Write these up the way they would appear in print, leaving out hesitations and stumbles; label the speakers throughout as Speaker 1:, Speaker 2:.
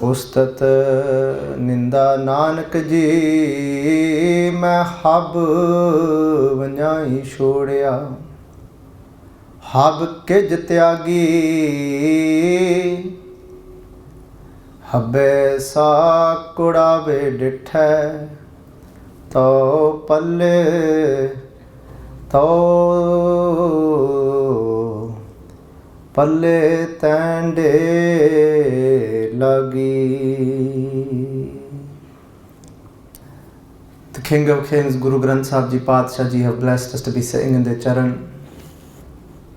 Speaker 1: ਉਸਤਤ ਨਿੰਦਾ ਨਾਨਕ ਜੀ ਮੈਂ ਹਬ ਵੰਝਾਈ ਛੋੜਿਆ ਹਬ ਕਿਜ ਤਿਆਗੀ ਹਬੇ ਸਾ ਕੁੜਾਵੇ ਡਿਠੈ ਤੋ ਪੱਲੇ ਤੋ ਪੱਲੇ ਤੈਂਡੇ lagi. The King of Kings, Guru Granth Sahib Ji Paatshah Ji have blessed us to be sitting in their charan.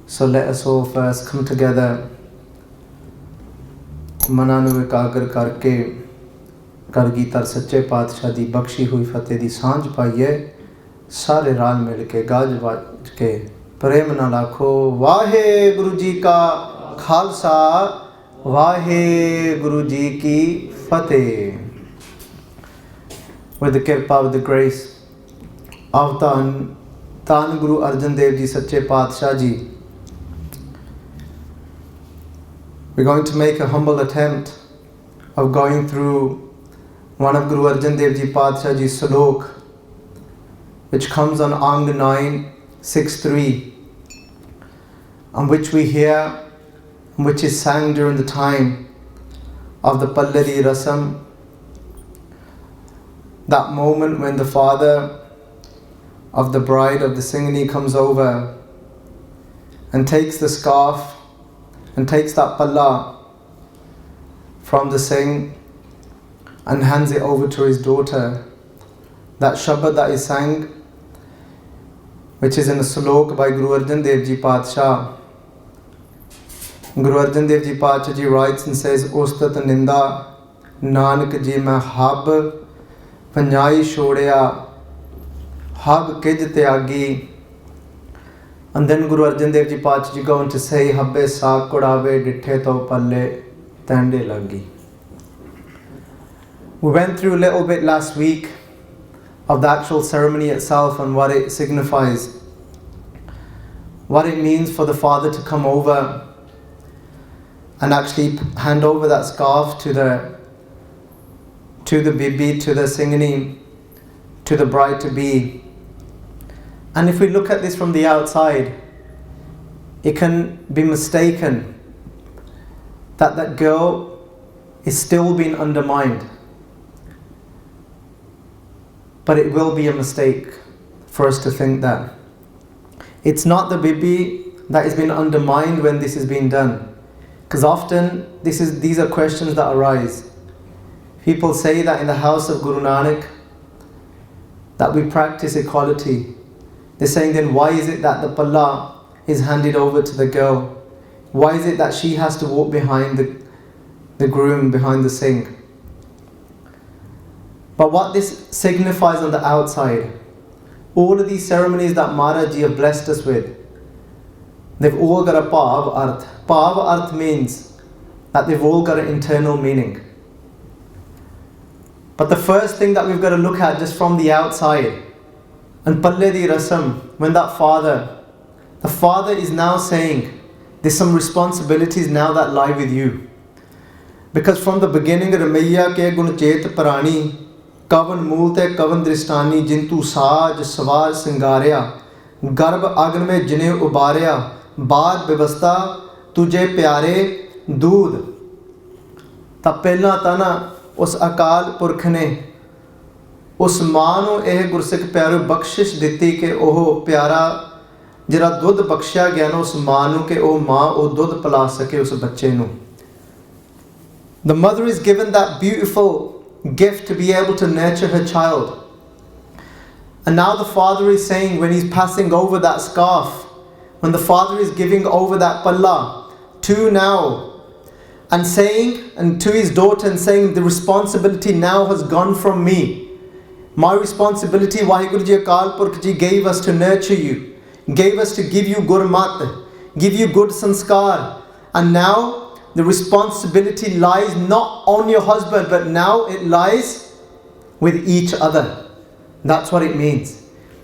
Speaker 1: So let us all first come together, mananu ekagar karke kargitar sache Paatshah di bakshi hui fateh di saanj paiye, sare raal mil ke gaaj vaaj ke prem na lakho. Vaheguru Ji ka Khalsa, Vaheguru Ji ki Fateh. With the kirpa, with the grace of Tan Guru Arjan Dev Ji Sache Paatshah Ji, we're going to make a humble attempt of going through one of Guru Arjan Dev Ji Paatshah Ji's slok, which comes on Ang 963, on which we hear, which is sang during the time of the Palle de Rasam, that moment when the father of the bride of the Singhani comes over and takes the scarf and takes that palla from the Singh and hands it over to his daughter. That shabad that is sang, which is in a slok by Guru Arjan Dev Ji Paatshah. Guru Arjan Dev Ji Paatshah Ji writes and says, Ustat Ninda Nanak Ji मैं हब पंजाई छोड़िया हब किज त्यागी. And then Guru Arjan Dev Ji Paatshah Ji go on to say, Habbe saak kudave dithe to palle tande lagi. We went through a little bit last week of the actual ceremony itself and what it signifies, what it means for the father to come over and actually hand over that scarf to the bibi, to the Singhani, to the bride-to-be. And if we look at this from the outside, it can be mistaken that that girl is still being undermined. But it will be a mistake for us to think that. It's not the bibi that is being undermined when this is being done. Because often these are questions that arise. People say that in the house of Guru Nanak that we practice equality. They're saying, then why is it that the palla is handed over to the girl? Why is it that she has to walk behind the groom, behind the Singh? But what this signifies on the outside, all of these ceremonies that Maharaj Ji have blessed us with, they've all got a bhav arth. Bhav arth means that they've all got an internal meaning. But the first thing that we've got to look at just from the outside, and Palle de Rasam, when that father the father is now saying, there's some responsibilities now that lie with you. Because from the beginning, Ramaiya ke gunchet parani, kavan mool te kavan dristani, jintu saaj sawar singarya, garb agn mein jine ubarya, baad bevasta tujhe pyare doodh. ਤਾਂ ਪਹਿਲਾਂ ਤਾਂ ਨਾ ਉਸ ਅਕਾਲ ਪੁਰਖ ਨੇ ਉਸ ਮਾਂ ਨੂੰ ਇਹ ਗੁਰਸਿੱਖ ਪਿਆਰੋ ਬਖਸ਼ਿਸ਼ ਦਿੱਤੀ ਕਿ ਉਹ ਪਿਆਰਾ ਜਿਹੜਾ ਦੁੱਧ ਬਖਸ਼ਿਆ ਗਿਆ ਨਾ ਉਸ ਮਾਂ ਨੂੰ ਕਿ ਉਹ ਮਾਂ ਉਹ ਦੁੱਧ ਪਿਲਾ ਸਕੇ ਉਸ ਬੱਚੇ ਨੂੰ. The mother is given that beautiful gift to be able to nurture her child. And now the father is saying, when he's passing over that scarf, when the father is giving over that palla to now, and saying, and to his daughter, and saying, the responsibility now has gone from me. My responsibility, Waheguru Ji Akal Purkh Ji gave us to nurture you, gave us to give you gurmat, give you good sanskar. And now the responsibility lies not on your husband, but now it lies with each other. That's what it means.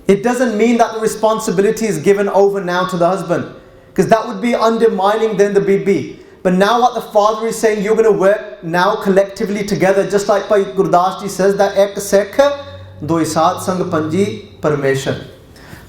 Speaker 1: It doesn't mean that the responsibility is given over now to the husband, because that would be undermining then the bibi. But now what the father is saying, you're going to work now collectively together, just like Bhai Gurdas Ji says that ek sekh doi saad sang panji parmeshwar.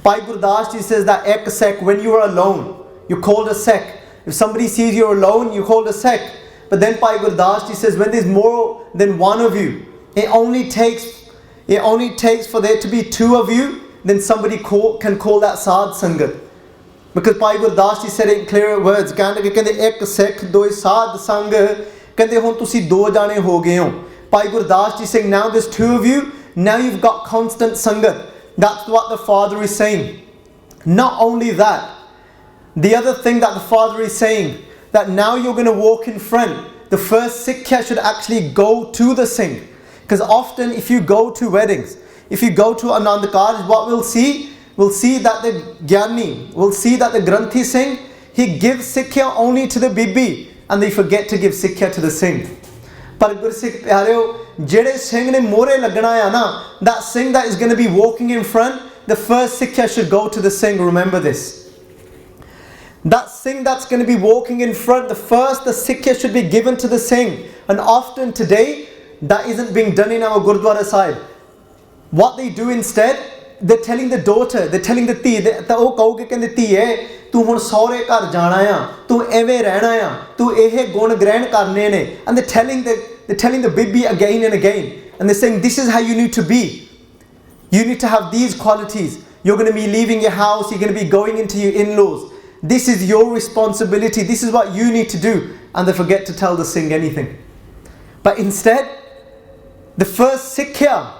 Speaker 1: Bhai Gurdas Ji says that ek sekh, when you are alone, you're called a sekh. If somebody sees you're alone, you're called a sekh. But then Bhai Gurdas Ji says, when there's more than one of you, it only takes for there to be two of you, then somebody can call that saad sangat. Because Bhai Gurdas Ji said it in clearer words. Kehande ek sekh doi saad sang, kehande hun tusi do jane ho gaye ho. Bhai Gurdas Ji saying, now there's two of you, now you've got constant sangat. That's what the father is saying. Not only that, the other thing that the father is saying, that now you're going to walk in front. The first sikha should actually go to the singh. Because often if you go to weddings, if you go to Anand Karaj, what we'll see that the Gyani, we'll see that the Granthi Singh, he gives Sikhya only to the Bibi, and they forget to give Sikhya to the Singh. Par Gursikh Pyareo, Jede Singh ne more lagna hai na, that Singh that is going to be walking in front, the first Sikhya should go to the Singh. Remember this. That Singh that's going to be walking in front, the Sikhya should be given to the Singh. And often today, that isn't being done in our Gurdwara side. What they do instead, they're telling the daughter, they're telling the tii, ਤਾਂ ਉਹ ਕਹੋਗੇ ਕਹਿੰਦੇ ਧੀਏ ਤੂੰ ਹੁਣ ਸਹੁਰੇ ਘਰ ਜਾਣਾ ਆ, ਤੂੰ ਐਵੇਂ ਰਹਿਣਾ ਆ, ਤੂੰ ਇਹ ਗੁਣ ਗ੍ਰਹਿਣ ਕਰਨੇ ਨੇ. And they're telling the bibi again and again, and they're saying, this is how you need to be. You need to have these qualities. You're going to be leaving your house, you're going to be going into your in-laws. This is your responsibility, this is what you need to do. And they forget to tell the Singh anything. But instead, the first Sikhya,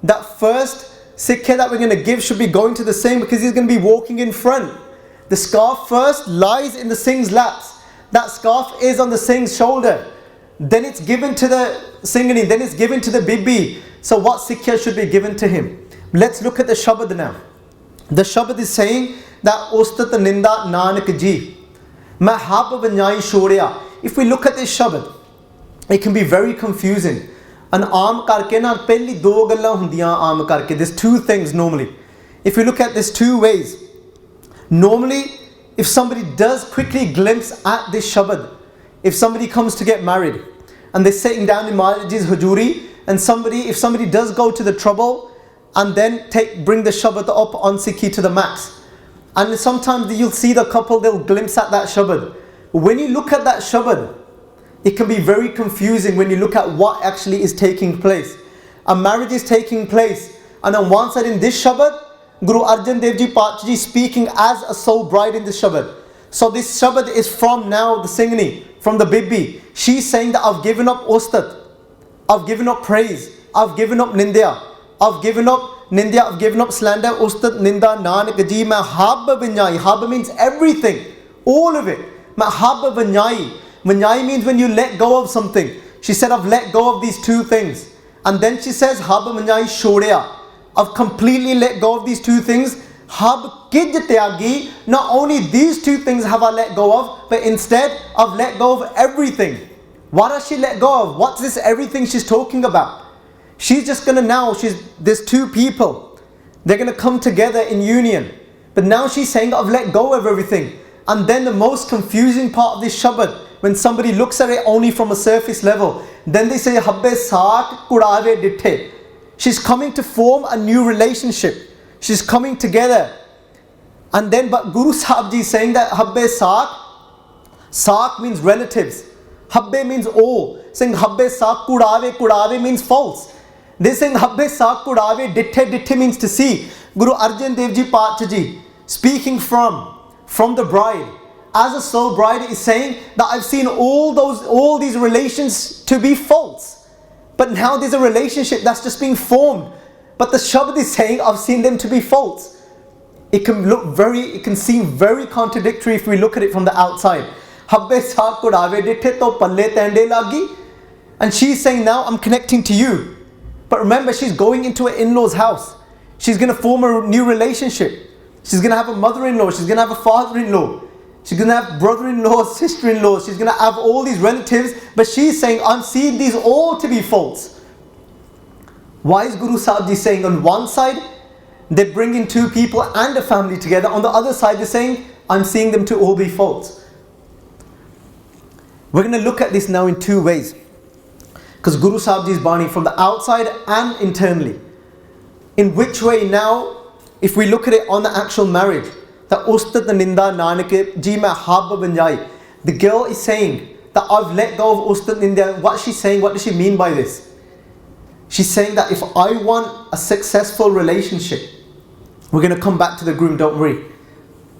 Speaker 1: that first Sikhya that we're going to give should be going to the Singh, because he's going to be walking in front. The scarf first lies in the Singh's laps. That scarf is on the Singh's shoulder. Then it's given to the Singhani, then it's given to the Bibi. So what Sikhya should be given to him? Let's look at the Shabad now. The Shabad is saying that Ustat Ninda Nanak Ji, Main hab vanyai shorya. If we look at this Shabad, it can be very confusing. And aam karke na pehli do gallan hundiyan aam karke. There's two things normally. If you look at this two ways, normally if somebody does quickly glimpse at this Shabad, if somebody comes to get married and they're sitting down in Maharaji's Hujuri, and if somebody does go to the trouble and then bring the Shabad up on Sikhi to the max, and sometimes you'll see the couple, they'll glimpse at that Shabad. When you look at that Shabad, it can be very confusing when you look at what actually is taking place. A marriage is taking place, and on one side in this Shabad, Guru Arjan Dev Ji Paatji speaking as a sole bride in this Shabad. So this Shabad is from now the Singhani, from the Bibi. She's saying that I've given up Ustat, I've given up praise, I've given up Nindya, I've given up slander. Ustat Ninda Nanak Ji Main hab vanyai. Hab means everything, all of it. Main hab vanyai. Vanyai means when you let go of something. She said, I've let go of these two things. And then she says, hab vanyai shorya. I've completely let go of these two things. Hab kij tyagi. Not only these two things have I let go of, but instead I've let go of everything. What has she let go of? What's this everything she's talking about? She's just gonna now, there's two people. They're gonna come together in union. But now she's saying, I've let go of everything. And then the most confusing part of this shabad, when somebody looks at it only from a surface level, then they say, Habbe saak kudave ditte. She's coming to form a new relationship. She's coming together. And then, but Guru Sahib Ji is saying that Habbe saak means relatives. Habbe means all. Saying Habbe saak kudave means false. They're saying Habbe saak kudave ditte means to see. Guru Arjan Dev Ji Pacha Ji, speaking from the bride, as a soul bride, is saying that I've seen all these relations to be false. But now there's a relationship that's just being formed. But the Shabad is saying I've seen them to be false. It can seem very contradictory if we look at it from the outside. Habbe saak kudave ditte to palle tende lagi. And she's saying now I'm connecting to you. But remember, she's going into her in-law's house. She's going to form a new relationship. She's going to have a mother-in-law. She's going to have a father-in-law. She's going to have brother-in-law, sister-in-law. She's going to have all these relatives. But she's saying, I'm seeing these all to be false. Why is Guru Sahib Ji saying on one side, they're bringing two people and a family together. On the other side, they're saying, I'm seeing them to all be false. We're going to look at this now in two ways. Because Guru Sahib Ji is Bani from the outside and internally. In which way now, if we look at it on the actual marriage, that Ustat Ninda Nanak Ji mein hab banjai. The girl is saying that I've let go of Ustat Ninda. What she's saying, what does she mean by this? She's saying that if I want a successful relationship, we're going to come back to the groom, don't worry.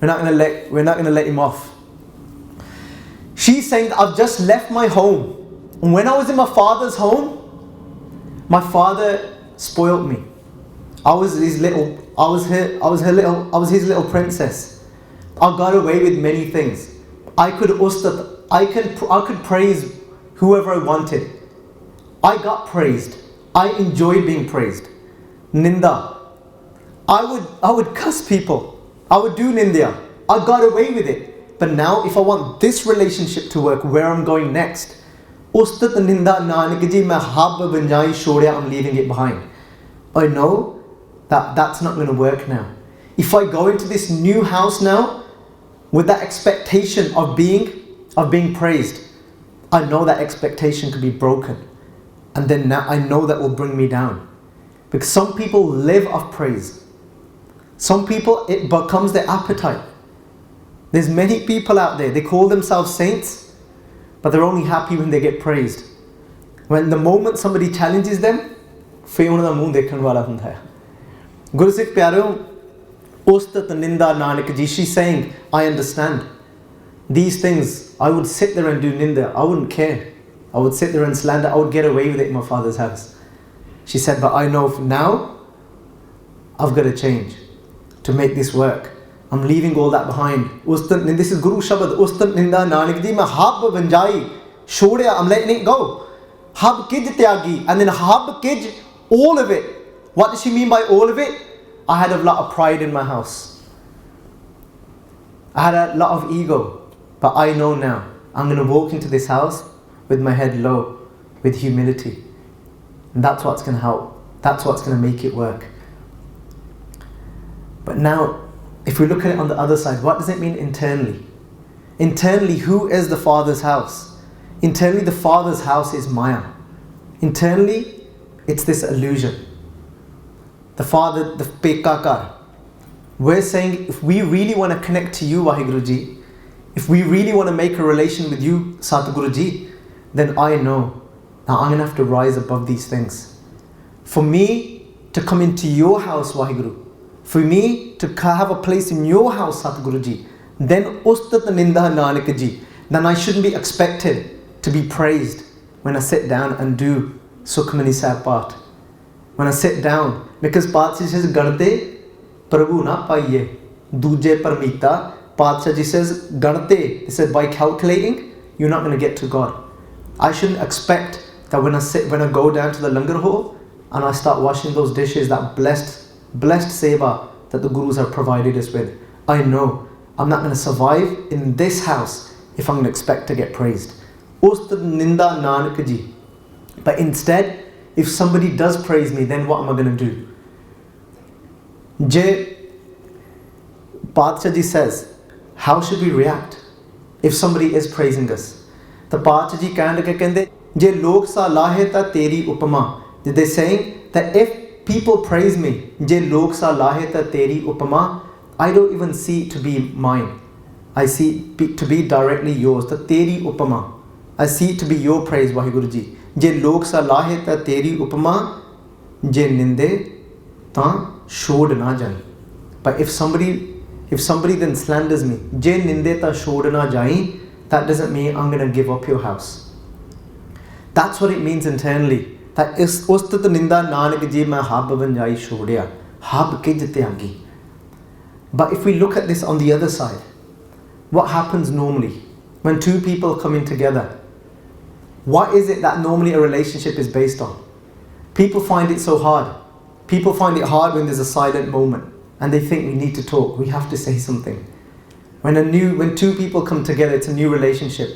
Speaker 1: We're not going to let him off. She's saying that I've just left my home. And when I was in my father's home, my father spoiled me. I was his little princess. I got away with many things. I could praise whoever I wanted. I got praised. I enjoyed being praised. Ninda. I would cuss people. I would do ninda. I got away with it. But now if I want this relationship to work, where I'm going next, Ustat Ninda Nanak Ji mein hab banjai shodia, I'm leaving it behind. I know that's not going to work now. If I go into this new house now with that expectation of being praised, I know that expectation could be broken. And then now I know that will bring me down. Because some people live off praise. Some people, it becomes their appetite. There's many people out there, they call themselves saints, but they're only happy when they get praised. When the moment somebody challenges them, ਫਿਰ ਉਹਨਾਂ ਦਾ ਮੂੰਹ ਦੇਖਣ ਵਾਲਾ ਹੁੰਦਾ ਹੈ. Guru Sikh Pyareo, Ustat Ninda Nanak Ji, she's saying, I understand. These things, I would sit there and do ninda. I wouldn't care. I would sit there and slander. I would get away with it in my father's house. She said, but I know now, I've got to change to make this work. I'm leaving all that behind. This is Guru Shabad. Ustat Ninda Nanak Ji, mein hab banjai shodia, I'm letting it go. Hab kij tyagi, and then hab kij, all of it. What does she mean by all of it? I had a lot of pride in my house. I had a lot of ego. But I know now, I'm going to walk into this house with my head low, with humility. And that's what's going to help. That's what's going to make it work. But now, if we look at it on the other side, what does it mean internally? Internally, who is the Father's house? Internally, the Father's house is Maya. Internally, it's this illusion. The Father, the Pekakar. We're saying, if we really want to connect to you, Vahiguruji, if we really want to make a relation with you, Satguruji, then I know that I'm going to have to rise above these things. For me to come into your house, Vahiguru, for me to have a place in your house, Satguruji, then Ustat Ninda Nanak Ji, then I shouldn't be expected to be praised when I sit down and do Sukhmani Sahib Path. When I sit down, because Patsha says, Gante Prabhu na paiye, Duje Parmita. Patsha Ji says, Gante. He said, by calculating, you're not going to get to God. I shouldn't expect that when I go down to the langar hall and I start washing those dishes, that blessed seva that the Gurus have provided us with. I know I'm not going to survive in this house if I'm going to expect to get praised. Ustat Ninda Nanak Ji. But instead, if somebody does praise me, then what am I going to do? Je Padshah says, how should we react if somebody is praising us? The Padshah कहने लगे कहते जे लोग सलाहे ता तेरी उपमा. They're saying that if people praise me, je log salahe ta teri upama, I don't even see it to be mine. I see it to be directly yours. Ta teri upama, I see it to be your praise, Waheguru Ji. Je log salahe ta teri upama, je ninde ta shod na jai. But if somebody then slanders me, je ninde ta shod na jai, that doesn't mean I'm going to give up your house. That's what it means internally. That is ustat ninda nanak ji main hab banjai chhodya, hab kij tyagi. But if we look at this on the other side, what happens normally when two people come in together? What is it that normally a relationship is based on? People find it so hard. People find it hard when there's a silent moment and they think we need to talk, we have to say something. When two people come together, it's a new relationship.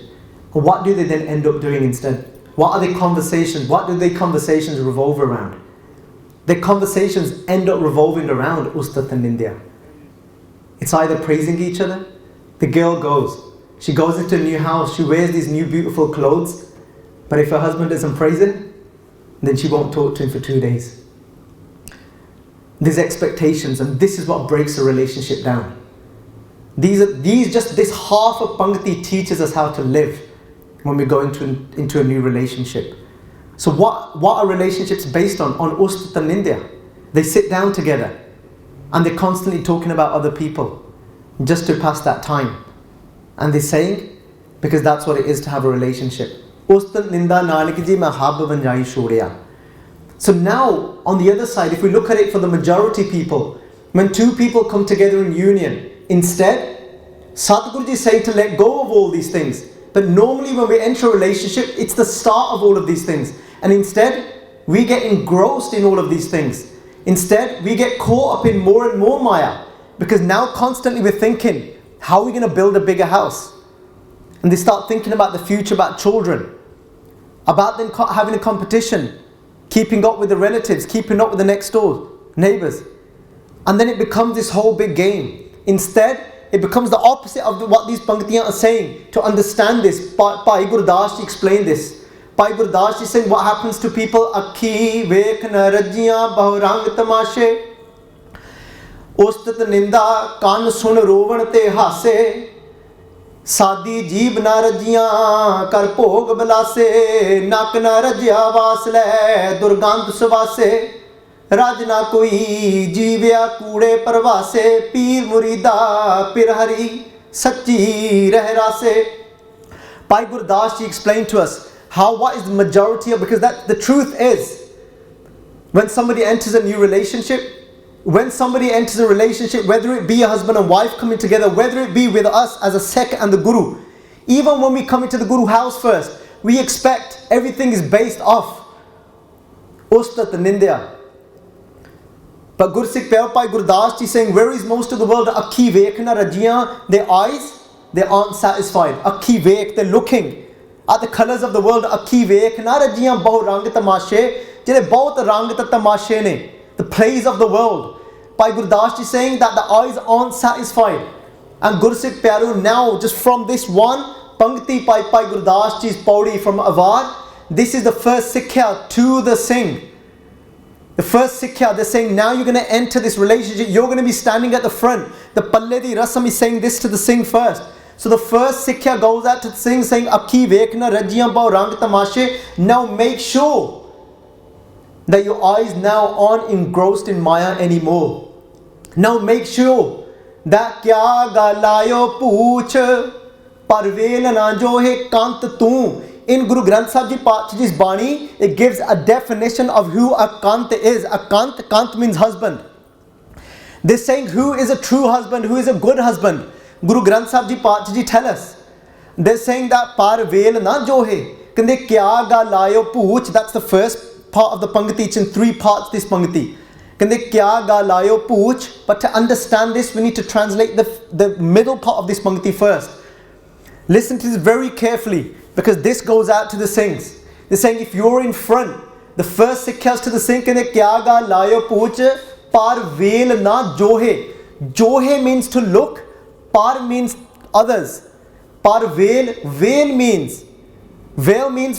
Speaker 1: What do they then end up doing instead? What are the conversations? What do the conversations revolve around? The conversations end up revolving around ustat and India. It's either praising each other. The girl she goes into a new house, she wears these new beautiful clothes, but if her husband doesn't praise it, then she won't talk to him for 2 days. There's expectations, and this is what breaks a relationship down. This half of Pangati teaches us how to live when we go into a new relationship. So what are relationships based on? On ustat and India. They sit down together and they're constantly talking about other people just to pass that time. And they're saying, because that's what it is to have a relationship. Ustat ninda nanak ji main hab banjai chhodya. So now, on the other side, if we look at it for the majority people, when two people come together in union, instead, Sadhguru ji is saying to let go of all these things. But normally when we enter a relationship, it's the start of all of these things. And instead, we get engrossed in all of these things. Instead, we get caught up in more and more maya. Because now constantly we're thinking, how are we going to build a bigger house? And they start thinking about the future, about children. About them having a competition. Keeping up with the relatives, keeping up with the next door neighbors. And then it becomes this whole big game. Instead, it becomes the opposite of what these Pangtiyan are saying. To understand this, Bhai Gurdas explained this. Bhai Gurdas is saying what happens to people. Akhi vekh na rajjiyan bahurang tamashe, ustat ninda kan sun rovan te hase, ਸਾਦੀ ਜੀਬ ਨਾ ਰਜੀਆਂ ਕਰ ਭੋਗ ਬਲਾਸੇ, ਨੱਕ ਨਾ ਰਜਿਆ ਵਾਸ ਲੈ ਦੁਰਗੰਧ ਸਵਾਸੇ, ਰਜ ਨਾ ਕੋਈ ਜੀਵਿਆ ਕੂੜੇ ਪ੍ਰਵਾਸੇ, ਪੀਰ ਮੁਰੀਦਾ ਪਿਰ ਹਰੀ ਸੱਚੀ ਰਹਿ ਰਾਸੇ. Bhai Gurdas ji explained to us what is the majority of, because that the truth is, when somebody enters a new relationship, whether it be a husband and wife coming together, whether it be with us as a sect and the Guru, even when we come into the Guru house first, we expect everything is based off ustat and India. But Gursikh Bhai Gurdas ji saying, where is most of the world? Akhi vekh na rajiyan, their eyes, they aren't satisfied. Akhi vekh, they're looking at the colors of the world. Akhi vekh na rajiyan bahu rang tamashe, jehde bahut rang ta tamashe ne, the plays of the world. Bhai Gurdas ji saying that the eyes aren't satisfied. And Gursikh Pyaru, now just from this one Pangti Bhai Gurdas ji's pauri from Avad, this is the first Sikhya to the Singh. The first Sikhya, they're saying now you're going to enter this relationship, you're going to be standing at the front. The Palle de Rasam is saying this to the Singh first. So the first Sikhya goes out to the Singh saying, Akhi vekna rajiyan bao rang tamashe. Now make sure that your eyes now aren't engrossed in Maya anymore. Now make sure that kya galayo pooch parvel na jo hai kant tu. In Guru Granth Sahib Ji's Bani, it gives a definition of who a Kant is. A Kant means husband. They're saying who is a true husband, who is a good husband. Guru Granth Sahib Ji tell us. They're saying that par vel na jo hai. Kande kya ga layo pooch. That's the first part of the Pangati. It's in 3 parts, this Pangati. Kande kya ga layo pooch. But to understand this, we need to translate the middle part of this Pangati first. Listen to this very carefully, because this goes out to the Singhs. They're saying if you're in front, the first Sikhyas to the Singh, kande kya ga layo pooch par vel na jo hai. Johe means to look. Par means others. Par veil means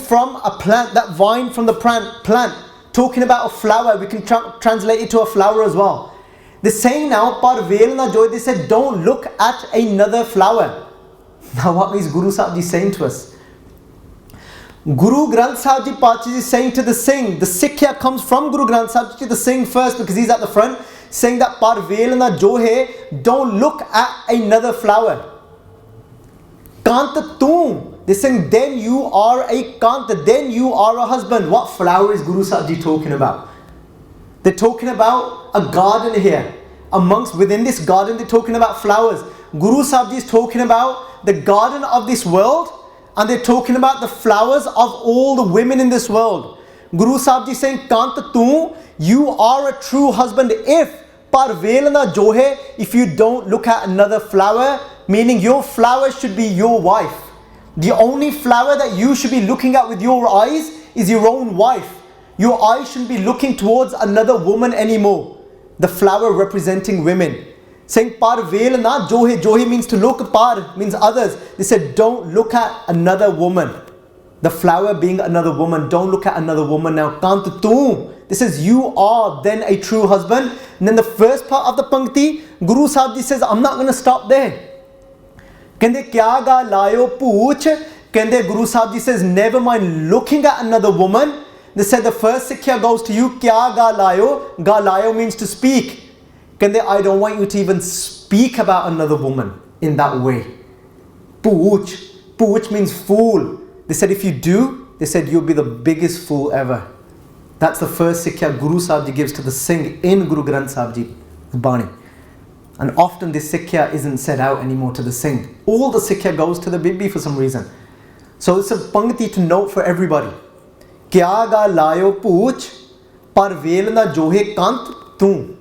Speaker 1: from a plant, that vine from the plant. Talking about a flower, we can translate it to a flower as well. They're saying now, par veil na joy, they said, don't look at another flower. Now what is Guru Sahib Ji saying to us? Guru Granth Sahib Ji Pachi is saying to the Singh, the Sikhya comes from Guru Granth Sahib Ji to the Singh first because he's at the front, saying that par veil na jo hai, don't look at another flower. Kant tu. They're saying, then you are a Kant, then you are a husband. What flower is Guru Sahib Ji talking about? They're talking about a garden here. Within this garden, they're talking about flowers. Guru Sahib Ji is talking about the garden of this world, and they're talking about the flowers of all the women in this world. Guru Sahib Ji is saying, Kant tu, you are a true husband if par veil na jo hai, if you don't look at another flower, meaning your flower should be your wife. The only flower that you should be looking at with your eyes is your own wife. Your eyes shouldn't be looking towards another woman anymore. The flower representing women. Saying par veil na johe. Johe means to look, par means others. They said don't look at another woman. The flower being another woman. Don't look at another woman now. Kant tu. This says you are then a true husband. And then the first part of the pankti, Guru Sahib Ji says, I'm not going to stop there. Kende kya ga layo pooch. Kende Guru Sahib Ji says, never mind looking at another woman. They said the first sikhya goes to you, kya ga layo. Ga layo means to speak. Kende, I don't want you to even speak about another woman in that way. Pooch. Pooch means fool. They said if you do, they said you'll be the biggest fool ever. That's the first sikhya Guru Sahib Ji gives to the Singh in Guru Granth Sahib Ji Bani. And often this sikhya isn't said out anymore to the Singh. All the sikhya goes to the Bibi for some reason. So it's a pankti to note for everybody. Kya ga layo pooch, par veil na johe kant tu.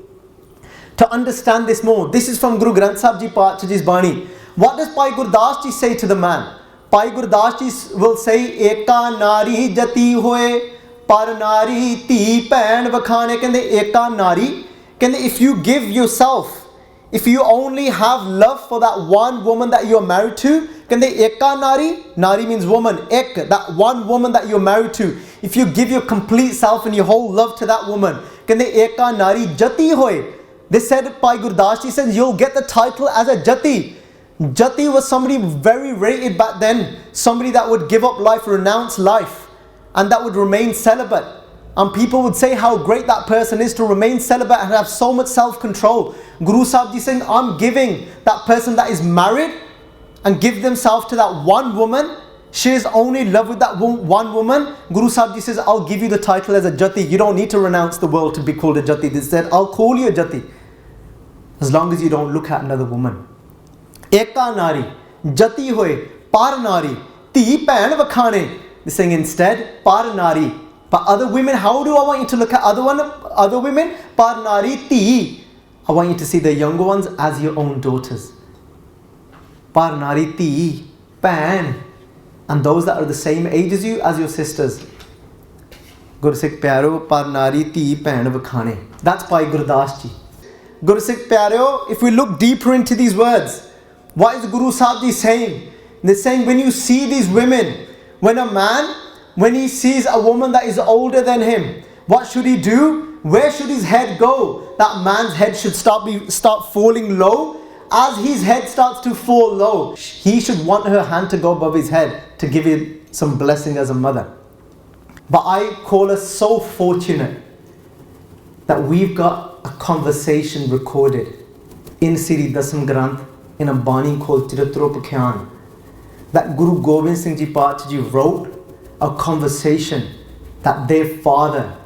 Speaker 1: To understand this more, this is from Guru Granth Sahib Ji Pachaji's Bani. What does Bhai Gurdas Ji say to the man? Bhai Gurdas Ji will say, Eka nari jati hoye, par nari ti pain vakhane. Kende eka nari. Kende if you give yourself, if you only have love for that one woman that you are married to, kende eka nari, nari means woman, ek, that one woman that you are married to. If you give your complete self and your whole love to that woman, kende eka nari jati hoye. They said, Bhai Gurdas Ji said, you'll get the title as a jati. Jati was somebody very rated back then. Somebody that would give up life, renounce life, and that would remain celibate. And people would say how great that person is to remain celibate and have so much self-control. Guru Sahib Ji saying, I'm giving that person that is married and give themselves to that one woman. She is only in love with that one woman. Guru Sahib Ji says, I'll give you the title as a jati. You don't need to renounce the world to be called a jati. They said, I'll call you a jati, as long as you don't look at another woman. Eka nari, jati hoye, par nari, ti pain vakhane. They're saying instead, par nari. But other women, how do I want you to look at other women? Par nari ti. I want you to see the younger ones as your own daughters. Par nari ti, pain. And those that are the same age as you, as your sisters. Guru Sikh Pyaro, par nari ti pain vakhane. That's by Gurdas Ji. Guru Sikh Pyareo, if we look deeper into these words, what is the Guru Sahib Ji saying? They're saying when you see these women, when a man, when he sees a woman that is older than him, what should he do? Where should his head go? That man's head should start falling low. As his head starts to fall low, he should want her hand to go above his head to give him some blessing as a mother. But I call us so fortunate that we've got a conversation recorded in Siri Dasam Granth in a Bani called Tiratrop that Guru Gobind Singh Ji Pachaji wrote a conversation that their father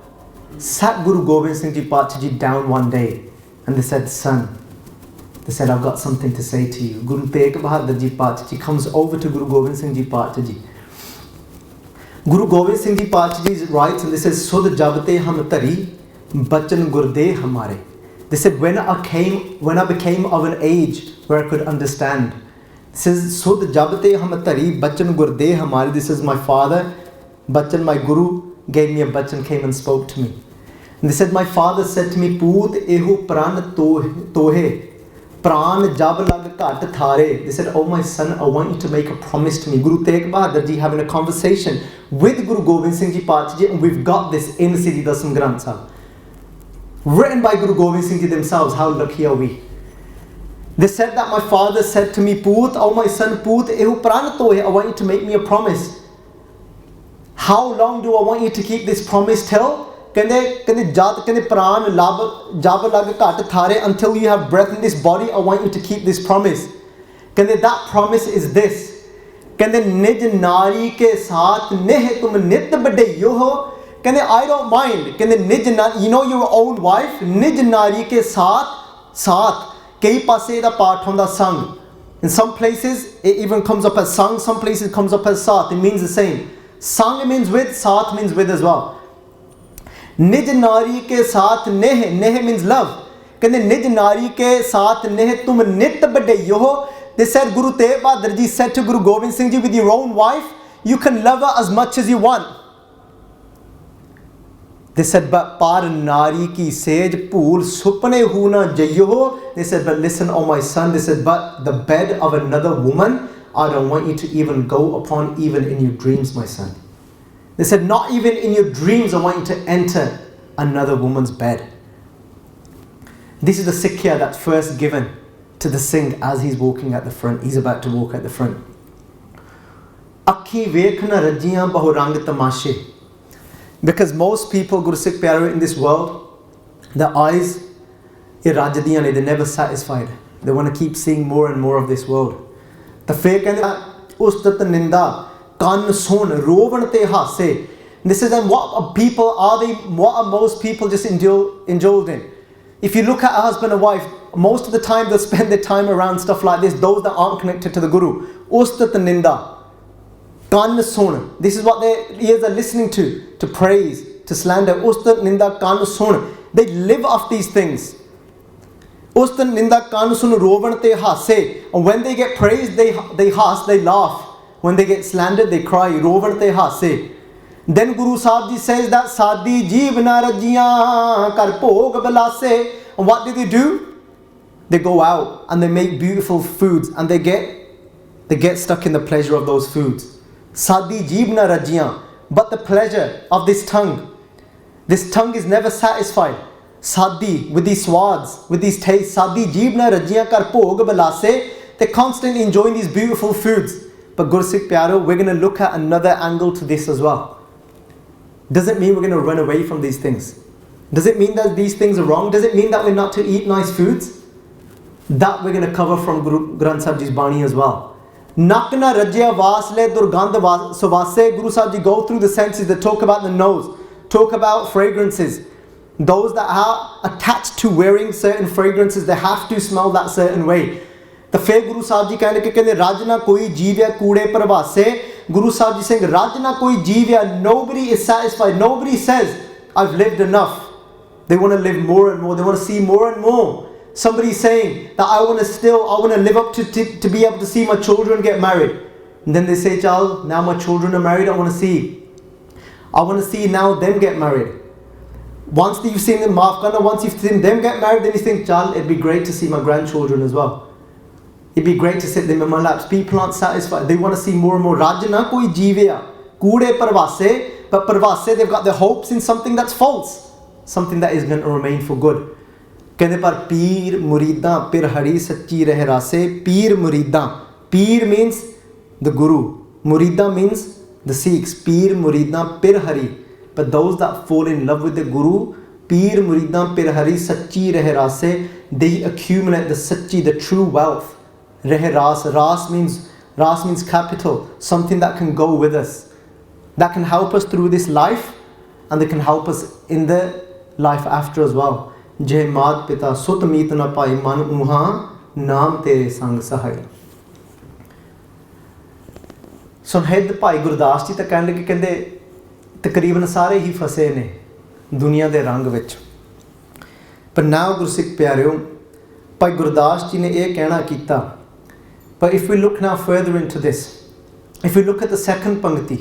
Speaker 1: sat Guru Gobind Singh Ji Pachaji down one day and they said, son, they said, I've got something to say to you. Guru Tegh Bahadur Ji Pachaji comes over to Guru Gobind Singh Ji Pachaji. Guru Gobind Singh Ji Pachaji writes and they says, Sud jabte ham tari, bachan gurde hamare. They said, when I became of an age where I could understand. This is Sud jabte ham tari, bachan gurde hamare. This is my father, bachan, my guru, gave me a bachan, came and spoke to me. And they said, my father said to me, Poot ehu pran tohe. Pran jab lag ghat thare. They said, oh my son, I want you to make a promise to me. Guru Tegh Bahadur Ji having a conversation with Guru Gobind Singh Ji Paatshah Ji, and we've got this in Sri Dasam Granth Sahib. Written by Guru Gobind Singh Ji themselves. How lucky are we? They said that my father said to me, Poot, oh my son, Poot, ehu pran tohe, I want you to make me a promise. How long do I want you to keep this promise till? Until you have breath in this body, I want you to keep this promise. That promise is this. Nij nari ke saath neh tum nit badaiyo ho. I don't mind. You know your own wife? Nij nari ke saath. Kei paase da part honda sang. In some places it even comes up as sang, some places it comes up as saath. It means the same. Sang means with, saath means with as well. Nij nari ke saath neh, neh means love. Nij nari ke saath neh tum nit badaiyo ho. They said, Guru Tegh Bahadur Ji said to Guru Gobind Singh Ji, with your own wife, you can love her as much as you want. They said, but par nari ki sej pool supne hu na jaiyo ho. They said, but listen, oh my son, they said, but the bed of another woman, I don't want you to even go upon, even in your dreams, my son. They said, not even in your dreams I want you to enter another woman's bed. This is the Sikhya that's first given to the Singh as he's walking at the front. He's about to walk at the front. Akhi vekhna rajiyan bahurang tamashe. Because most people, Guru Sikh Pyaro, in this world, their eyes, they're never satisfied. They want to keep seeing more and more of this world. The fake and ustat ninda. Kan son rovan te hase. This is what people are they? What are most people just indulged in? If you look at a husband and wife, most of the time they'll spend their time around stuff like this. Those that aren't connected to the Guru, ustat ninda, kan son. This is what their ears are listening to praise, to slander. Ustat ninda kan son. They live off these things. Ustat ninda kan son rovan te hase. And when they get praised, they has, they laugh. When they get slandered, they cry. Rovan te hase. Then Guru Sahib Ji says that Sadi jeev na rajiyan kar bhog balase. And what do? They go out and they make beautiful foods and they get stuck in the pleasure of those foods. Sadi jeev na rajiyan. But the pleasure of this tongue is never satisfied. Sadi, with these swads, with these tastes. Sadi jeev na rajiyan kar bhog balase. They're constantly enjoying these beautiful foods. But Guru Sikh Pyaro, we're going to look at another angle to this as well. Doesn't mean we're going to run away from these things. Does it mean that these things are wrong? Does it mean that we're not to eat nice foods? That we're going to cover from Guru Granth Sahib Ji's Bani as well. Nakna rajya vasle durgandh suvase. Guru Sahib Ji go through the senses that talk about the nose, talk about fragrances. Those that are attached to wearing certain fragrances, they have to smell that certain way. The fair Guru Sahib Ji कहने Rajna koi jeevya kude parvase. Guru Sahib Ji saying Rajna koi jeevya. Nobody is satisfied. Nobody says I've lived enough. They want to live more and more. They want to see more and more. Somebody saying that I want to live up to be able to see my children get married. And then they say, Chal, now my children are married. I want to see now them get married. Once you've seen them once you've seen them get married, then you think, Chal, it'd be great to see my grandchildren as well. It'd be great to sit them in my laps. People aren't satisfied. They want to see more and more. Rajna koi jeevya. Kude parvase. But parvase, they've got their hopes in something that's false. Something that is going to remain for good. Kehde par peer muridan pir hari sachi reh rase. Peer muridan. Peer means the Guru. Murida means the Sikhs. Peer muridan pir hari. But those that fall in love with the Guru, peer muridan pir hari sachi reh rase, they accumulate the sachi, the true wealth. Reh ras. Ras means capital. Something that can go with us. That can help us through this life. And they can help us in the life after as well. Jai Maat Pita Sut Meet Na Pai Man Uha Naam Tere Sang Sahai. Sunhed Bhai Gurdas Ji ਤਾਂ ਕਹਿਣ ਲੱਗੇ ਕਹਿੰਦੇ ਤਕਰੀਬਨ ਸਾਰੇ ਹੀ ਫਸੇ ਨੇ ਦੁਨੀਆ ਦੇ ਰੰਗ ਵਿੱਚ. ਪਰ now ਗੁਰਸਿੱਖ ਪਿਆਰਿਓ ਭਾਈ ਗੁਰਦਾਸ ਜੀ ਨੇ ਇਹ ਕਹਿਣਾ ਕੀਤਾ. But if we look now further into this, if we look at the second pankti,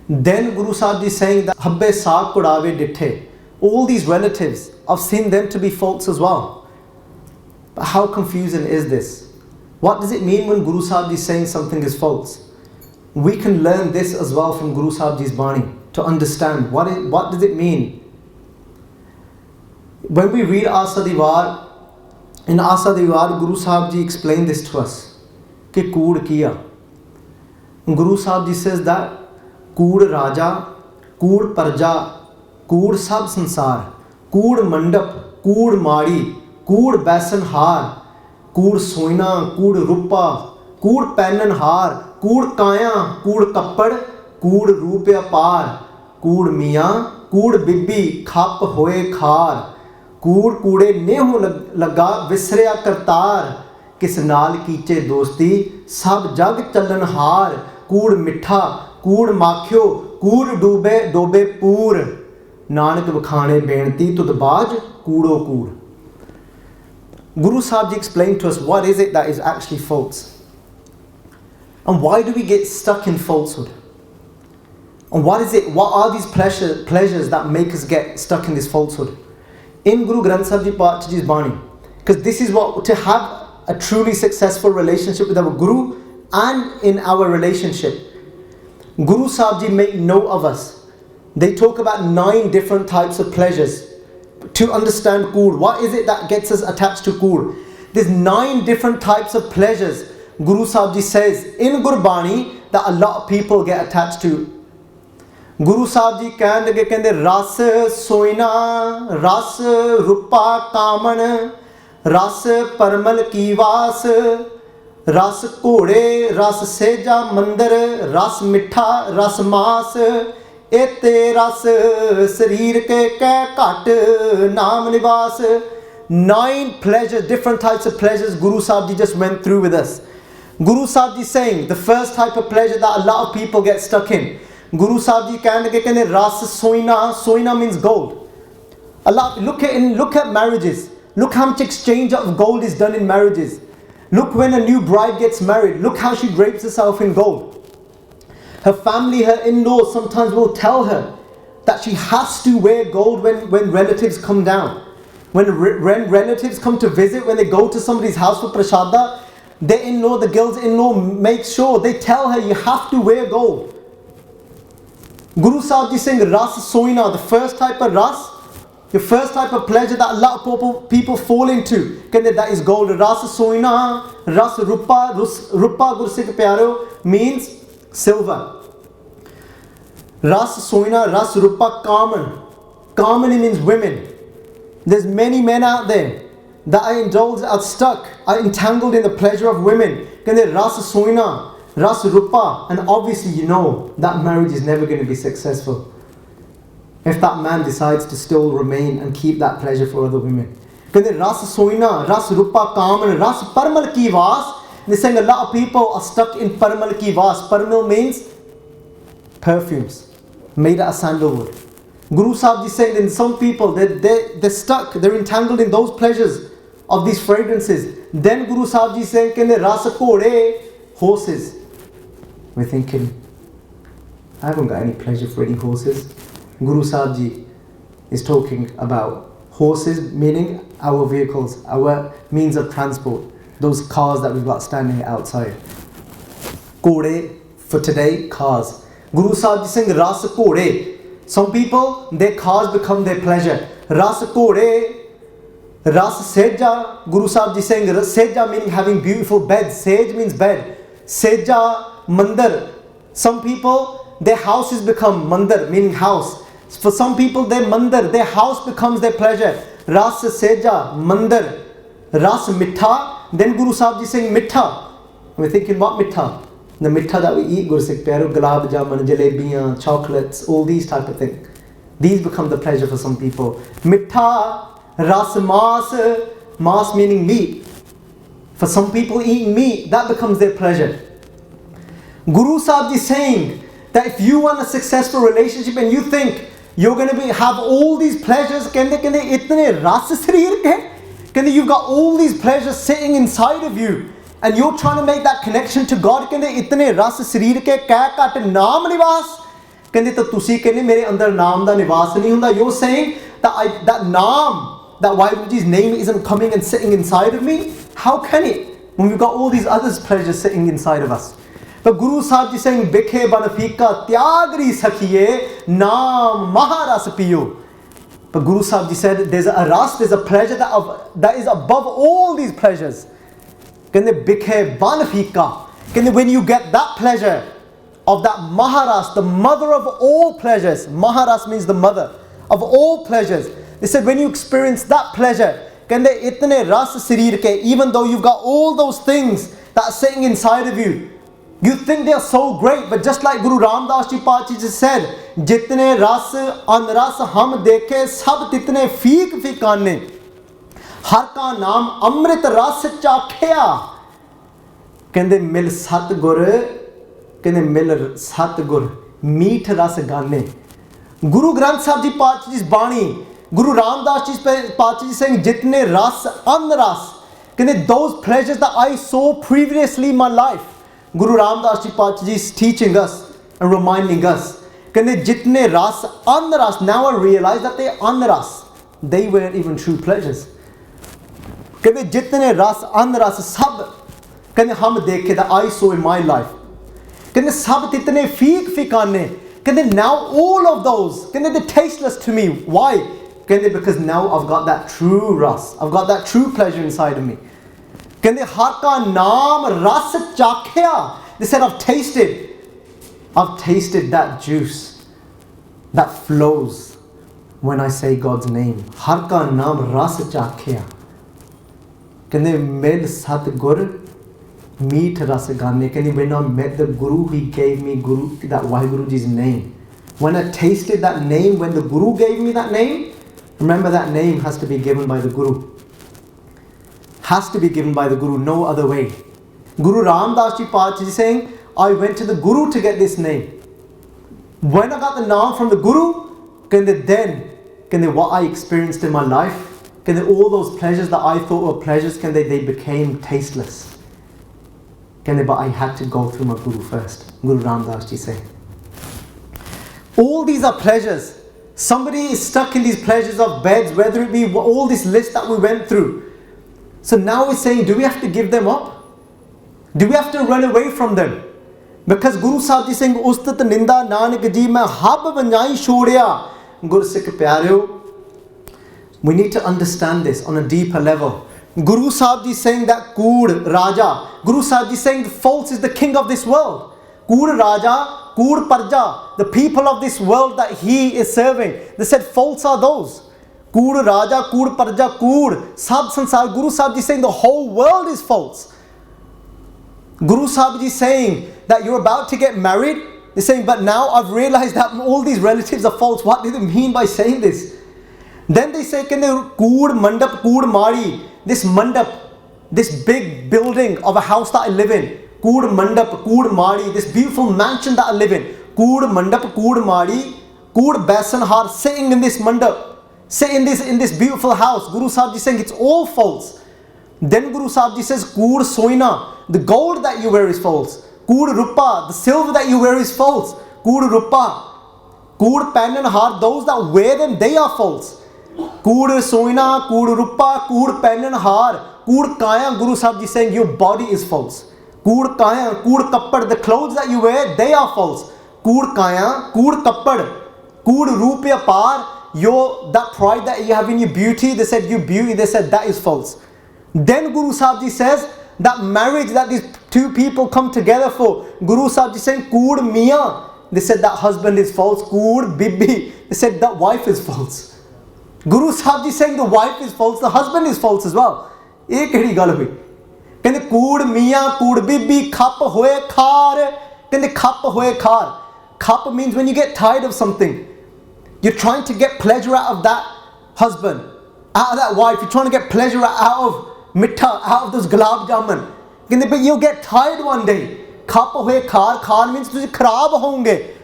Speaker 1: then Guru Sahib Ji is saying that Habbe Saak Kudave Ditthe. All these relatives, I've seen them to be false as well. But how confusing is this? What does it mean when Guru Sahib Ji is saying something is false? We can learn this as well from Guru Sahib Ji's Bani to understand what does it mean. When we read Asa Diwar, in Asa Diwar, Guru Sahib Ji explained this to us. Ki Kood Kiya. Guru Sahib Ji says that Kood Raja, Kood Parja, Kood Sab Sansar, Kood Mandap, Kood Mari, Kood Basan Har, Kood Soina, Kood Rupa, Kood Penan Har, Kood Kaya, Kood Kappad, Kood Rupya Par, Kood Miya, Kood Bibi, Khap Hoye Khar, कूड़ कूड़े नेहो लगा विसरिया करतार किस नाल कीचे दोस्ती सब जग चलन हार कूड़ मिठा कूड़ माखियो कूड़ डूबे डोबे पूर नानक बखाने बेनती तुदबाज कूड़ो कूड़. Guru Sahib Ji explained to us what is it that is actually false and why do we get stuck in falsehood, and what are these pleasures that make us get stuck in this falsehood in Guru Granth Sahib Ji Paatshah Ji's Bani. Because this is what, to have a truly successful relationship with our Guru and in our relationship, Guru Sahib Ji make note of us. They talk about 9 different types of pleasures to understand Kood. What is it that gets us attached to Kood? There's 9 different types of pleasures Guru Sahib Ji says in Gurbani that a lot of people get attached to. Guru Sahib Ji ਕਹਿਣ ਲੱਗੇ ਕਹਿੰਦੇ ਰਸ ਸੋਇਨਾ ਰਸ ਰੂਪਾ ਕਾਮਣ ਰਸ ਪਰਮਲ ਕੀ ਵਾਸ ਰਸ ਘੋੜੇ ਰਸ ਸੇਜਾ ਮੰਦਰ ਰਸ ਮਿੱਠਾ ਰਸ ਮਾਸ ਇਤੇ ਰਸ ਸਰੀਰ ਕੇ ਕਹਿ ਘਟ ਨਾਮ ਨਿਵਾਸ. 9 pleasures, different types of pleasures Guru Sahib Ji just went through with us. Guru Sahib Ji saying the first type of pleasure that a lot of people get stuck in. Guru Sahib Ji ਕਹਿਣ ਲੱਗੇ ਕਹਿੰਦੇ ras soina means gold. Allah, look at marriages. Look how much exchange of gold is done in marriages. Look when a new bride gets married, look how she drapes herself in gold. Her family, her in-laws sometimes will tell her that she has to wear gold when relatives come down. When relatives come to visit, when they go to somebody's house for prashada, their in-law, the girl's in-law makes sure, they tell her you have to wear gold. Guru Sahib Ji saying ras soina, the first type of ras, the first type of pleasure that a lot of people fall into, that is gold. Ras soina, ras rupa, rupa Gursikh Pyaro means silver. Ras soina, ras rupa kaman. Kaman means women. There's many men out there that are indulged, are stuck, are entangled in the pleasure of women. Ras soina, ras rupa, and obviously you know that marriage is never going to be successful if that man decides to still remain and keep that pleasure for other women. Ras soina, ras rupa kaman, ras parmal ki vas. They're saying a lot of people are stuck in parmal ki vas. Parmal means perfumes made out of sandalwood. Guru Sahib Ji saying that some people, they're stuck, they're entangled in those pleasures of these fragrances. Then Guru Sahib Ji saying ras khode, horses. We're thinking, I haven't got any pleasure for any horses. Guru Sahib Ji is talking about horses, meaning our vehicles, our means of transport, those cars that we've got standing outside. Kode, for today, cars. Guru Sahib Ji saying ras kode. Some people, their cars become their pleasure. Ras kode, ras seja. Guru Sahib Ji saying seja meaning having beautiful beds. Sej means bed. Seja, mandir. Some people, their houses become mandir, meaning house. For some people, their mandir, their house becomes their pleasure. Ras seja, mandir. Ras mitha. Then Guru Sahib Ji saying mitha. We're thinking, what mitha? The mitha that we eat, Gursikh Pyaro, gulab jamun, jalebiyan, chocolates, all these type of things. These become the pleasure for some people. Mitha, ras mas, mas meaning meat. For some people eating meat, that becomes their pleasure. Guru Sahib Ji saying that if you want a successful relationship and you think you're going to have all these pleasures, itne ras sareer ke, you've got all these pleasures sitting inside of you, and you're trying to make that connection to God, itne ras sareer ke keh kat naam nivas, ta tusi mere andar naam da nivas nahi hunda. You're saying that that naam, that Waheguruji's name isn't coming and sitting inside of me? How can it? When we've got all these other pleasures sitting inside of us. But Guru Sahib ji saying, Bikhe banafika tyagri sakhiye naam maharas piyo. But Guru Sahib ji said, there's a ras, there's a pleasure that is above all these pleasures. Kende bikhe banafika. Kende when you get that pleasure of that maharas, the mother of all pleasures. Maharas means the mother of all pleasures. They said when you experience that pleasure, kende itne ras sarir ke, even though you've got all those things that are sitting inside of you, you think they are so great, but just like Guru Ramdas Ji Pachi just said, jitne ras anras hum dekhe sab titne feek fikane, har ka naam amrit ras chakhya. Kende mil satgur, kende mil satgur, meet ras gane. Guru Granth Sahib Ji Pachi Ji's Bani, Guru Ramdas Ji Pachi Ji saying, jitne ras anras, kende those pleasures that I saw previously in my life. Guru Ramdas Ji Pachi Ji is teaching us and reminding us. Kende jitne ras anras. Now I realize that they anras. They weren't even true pleasures. Kende jitne ras anras sab. Kende hum dekhe that I saw in my life. Kende sab titne feek fikane. Kende now all of those. Kende they're tasteless to me. Why? Kende because now I've got that true ras. I've got that true pleasure inside of me. Kende har ka naam ras chakhya. They said I've tasted that juice that flows when I say God's name. Har ka naam ras chakhya. Kende mil satgur meet ras gane. Kende when I met the Guru, he gave me Guru, that Waheguruji's name. When I tasted that name, when the Guru gave me that name, remember that name has to be given by the Guru. Has to be given by the Guru, no other way. Guru Ramdas Ji Pachi is saying, I went to the Guru to get this name. When I got the naam from the Guru, then what I experienced in my life, all those pleasures that I thought were pleasures, they became tasteless. But I had to go through my Guru first. Guru Ramdas Ji saying. All these are pleasures. Somebody is stuck in these pleasures of beds, whether it be all this list that we went through. So now we're saying, do we have to give them up? Do we have to run away from them? Because Guru Sahib Ji saying, Ustat Ninda Nanak Ji main hab banjai chhodya. Guru Sikh Pyareo, we need to understand this on a deeper level. Guru Sahib Ji saying that Kood Raja, Guru Sahib Ji saying the false is the king of this world. Kood Raja, Kood Parja, the people of this world that he is serving. They said false are those. Kood Raja, Kood Parja, Kood, Sab Sansar. Guru Sahib Ji saying the whole world is false. Guru Sahib Ji saying that you're about to get married. They're saying, but now I've realized that all these relatives are false. What do they mean by saying this? Then they say, Kood Mandap, Kood Mari, this Mandap, this big building of a house that I live in. Kood Mandap, Kood Mari, this beautiful mansion that I live in. Kood Mandap, Kood Mari, Kood Basanhar, sitting in this Mandap. Say in this beautiful house. Guru Sahib Ji saying it's all false. Then Guru Sahib Ji says, Kood Soina, the gold that you wear is false. Kood Rupa, the silver that you wear is false. Kood Rupa, Kood Pen and Har, those that wear them, they are false. Kood Soina, Kood Rupa, Kood Pen and Har, Kood Kaya. Guru Sahib Ji saying your body is false. Kood Kaya, Kood Kappad, the clothes that you wear, they are false. Kood Kaya, Kood Kappad, Kood Rupya Par, that pride that you have in your beauty, they said your beauty, they said that is false. Then Guru Sahib Ji says that marriage that these two people come together for, Guru Sahib Ji saying Kood Mia, they said that husband is false. Kood Bibi, they said that wife is false. Guru Sahib Ji saying the wife is false, the husband is false as well. Ye kehdi gal hui? Kende Kood Mia, Kood Bibi, khap hoye khar. Kende khap hoye khar. Khap means when you get tired of something. You're trying to get pleasure out of that husband, out of that wife. You're trying to get pleasure out of mitha, out of those gulab jamun. But you'll get tired one day. Khap hoye khar. Khar means tusi kharab honge.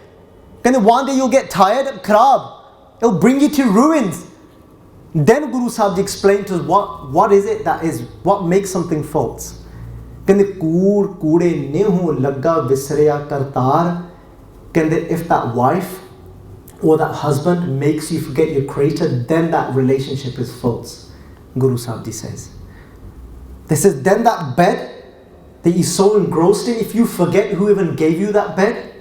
Speaker 1: One day you'll get tired of kharab. It'll bring you to ruins. Then Guru Sahib Ji explained to us what is it that is, what makes something false. Kood kude nehu lagga visriya kartar. If that wife or that husband makes you forget your creator, then that relationship is false. Guru Sahib Ji says. This is then that bed that you're so engrossed in, if you forget who even gave you that bed,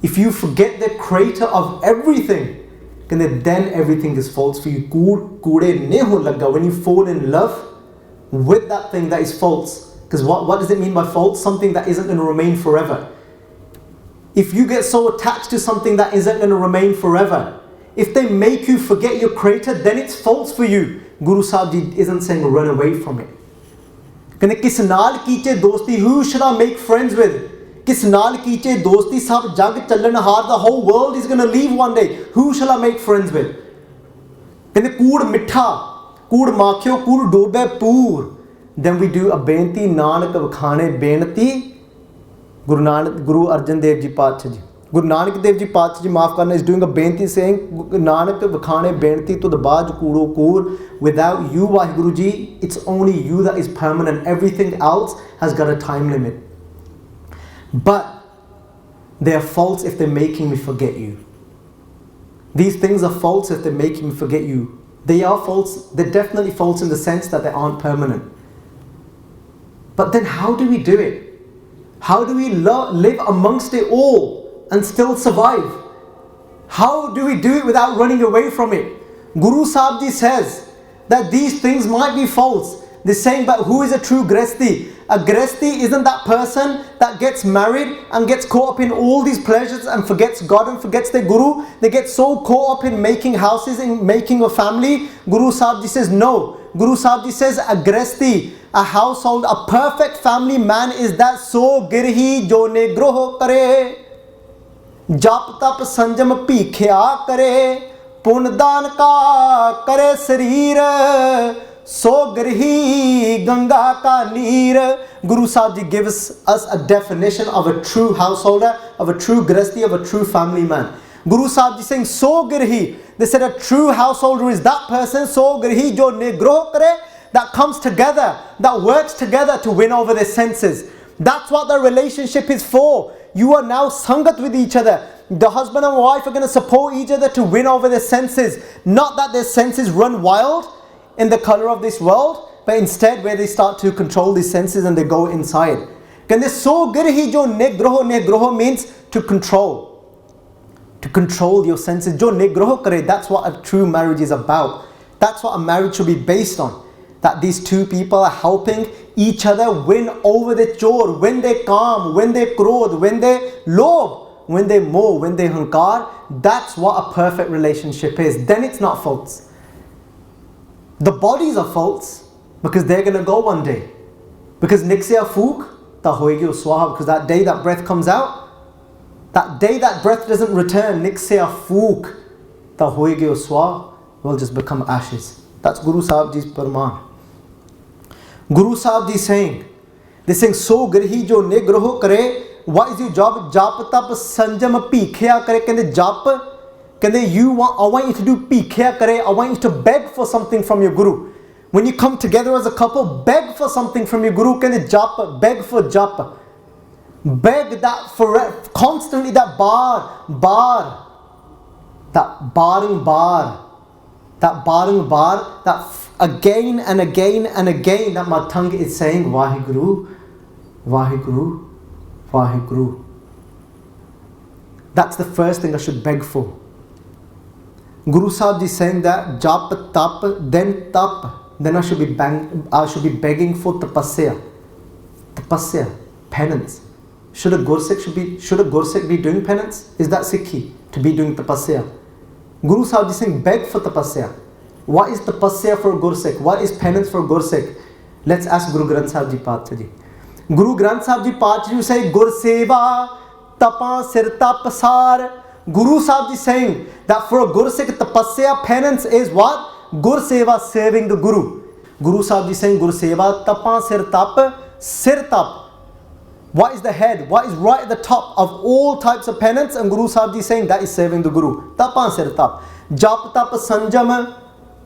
Speaker 1: if you forget the creator of everything, then everything is false for you. When you fall in love with that thing that is false, because what does it mean by false? Something that isn't going to remain forever. If you get so attached to something that isn't going to remain forever, if they make you forget your creator, then it's false for you. Guru Sahib Ji isn't saying run away from it. Kis naal kiche dosti, who should I make friends with? Kis naal kiche dosti, sab jag chalan har, the whole world is going to leave one day. Who shall I make friends with? Kende kood mitha, kood makhyo, kood dobe poor. Then we do a benti nanak vakhane benti. Guru Arjan Dev Ji Paatshah Ji. Guru Nanak Dev Ji Paatshah Ji maaf karna is doing a benti saying Nanak vakhane benti to the baj kuro kur. Without you, Vaheguru Ji, it's only you that is permanent. Everything else has got a time limit. But they are false if they're making me forget you. These things are false if they're making me forget you. They are false. They're definitely false in the sense that they aren't permanent. But then how do we do it? How do we live amongst it all and still survive? How do we do it without running away from it? Guru Sahib Ji says that these things might be false. They're saying, but who is a true gresti? A gresti isn't that person that gets married and gets caught up in all these pleasures and forgets God and forgets their Guru. They get so caught up in making houses, in making a family. Guru Sahib Ji says no. Guru Sahib Ji says a gresti, a household, a perfect family man is that so girhi jo nigroh kare, jap tap sanjam pikhya kare, pundan ka kare sarir, so girhi ganga ka neer. Guru Sahib Ji gives us a definition of a true householder, of a true gresti, of a true family man. Guru Sahib Ji saying so girhi. They said a true householder is that person, so girhi jo nigroh kare, that comes together, that works together to win over their senses. That's what the relationship is for. You are now sangat with each other. The husband and wife are going to support each other to win over their senses. Not that their senses run wild in the color of this world, but instead where they start to control these senses and they go inside. Kande so girhi jo negroho means to control. To control your senses. Jo negroho kare, that's what a true marriage is about. That's what a marriage should be based on. That these two people are helping each other win over the chor, when they calm, when they krodh, when they lob, when they moh, when they hankar. That's what a perfect relationship is. Then it's not false. The bodies are false because they're going to go one day. Because niksya fook, ta hoegi swaha, because that day that breath comes out, that day that breath doesn't return, niksya fook, ta hoegi swaha, will just become ashes. That's Guru Sahib Ji's parman. Guru Sahib Ji saying, they're saying, so girhi jo nigroh kare, what is your job? Jap tap sanjam pikhya kare. Kende jap, kende I want you to do pikhya kare. I want you to beg for something from your Guru. When you come together as a couple, beg for something from your Guru. Kende jap, beg for jap. Beg that for constantly, that bar, that again and again and again, that my tongue is saying Vaheguru, Vaheguru, Vaheguru. That's the first thing I should beg for. Guru Sahib Ji saying that jap tap, then tap, then I should be begging for tapasya, penance. Should a Gursik be doing penance? Is that Sikhi to be doing tapasya? Guru Sahib Ji saying beg for tapasya. What is tapasya for Gursik? What is penance for Gursik? Let's ask Guru Granth Sahib Ji Paatshah Ji. Guru Granth Sahib Ji Paatshah Ji say Gur Seva Tapa Sir Tapasar. Guru Sahib Ji saying that for a Gursik, tapasya, penance is what? Gur Seva, serving the Guru. Guru Sahib Ji saying Gur Seva Tapa Sir Tap. What is the head? What is right at the top of all types of penance? And Guru Sahib Ji saying that is serving the Guru. Tapa Sir Tap. Jap Tap Sanjam.